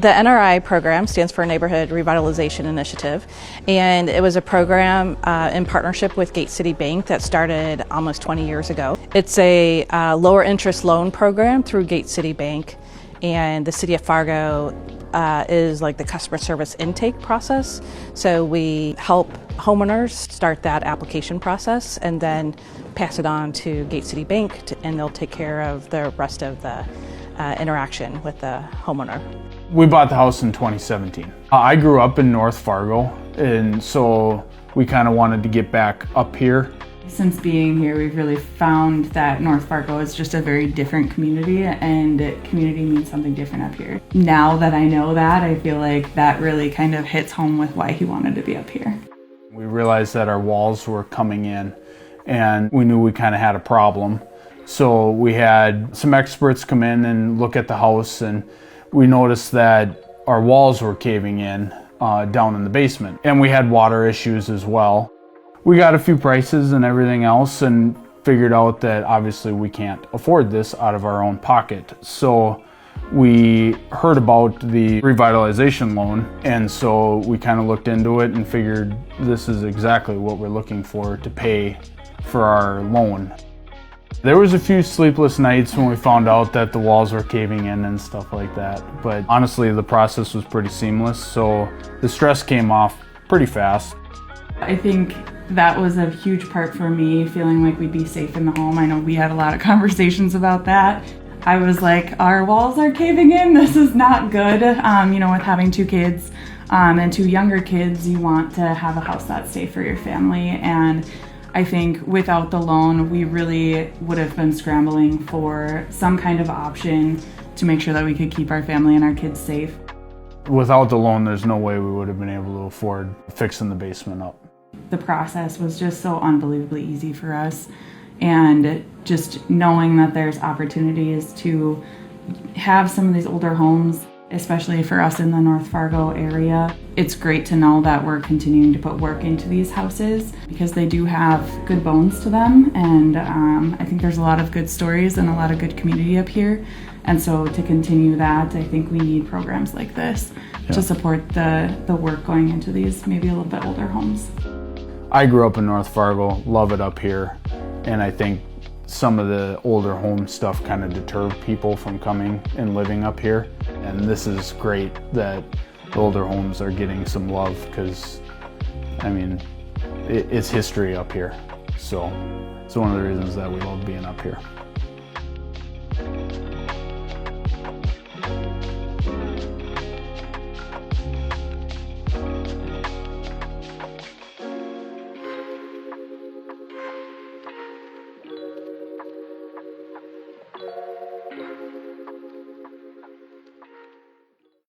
The NRI program stands for Neighborhood Revitalization Initiative, and it was a program in partnership with Gate City Bank that started almost 20 years ago. It's a lower interest loan program through Gate City Bank, and the City of Fargo is like the customer service intake process. So we help homeowners start that application process and then pass it on to Gate City Bank, and they'll take care of the rest of the interaction with the homeowner. We bought the house in 2017. I grew up in North Fargo, and so we kind of wanted to get back up here. Since being here, we've really found that North Fargo is just a very different community, and community means something different up here. Now that I know that, I feel like that really kind of hits home with why he wanted to be up here. We realized that our walls were coming in, and we knew we kind of had a problem. So we had some experts come in and look at the house, and we noticed that our walls were caving in down in the basement, and we had water issues as well. We got a few prices and everything else and figured out that obviously we can't afford this out of our own pocket. So we heard about the revitalization loan, and so we kind of looked into it and figured this is exactly what we're looking for to pay for our loan. There was a few sleepless nights when we found out that the walls were caving in and stuff like that, but honestly the process was pretty seamless, so the stress came off pretty fast. I think that was a huge part for me, feeling like we'd be safe in the home. I know we had a lot of conversations about that. I was like, our walls are caving in, this is not good. With having two kids and two younger kids, you want to have a house that's safe for your family, and I think without the loan, we really would have been scrambling for some kind of option to make sure that we could keep our family and our kids safe. Without the loan, there's no way we would have been able to afford fixing the basement up. The process was just so unbelievably easy for us, and just knowing that there's opportunities to have some of these older homes, especially for us in the North Fargo area. It's great to know that we're continuing to put work into these houses because they do have good bones to them, and I think there's a lot of good stories and a lot of good community up here. And so to continue that, I think we need programs like this to support the work going into these maybe a little bit older homes. I grew up in North Fargo, love it up here, and I think some of the older home stuff kind of deterred people from coming and living up here. And this is great that the older homes are getting some love because, it's history up here. So it's one of the reasons that we love being up here.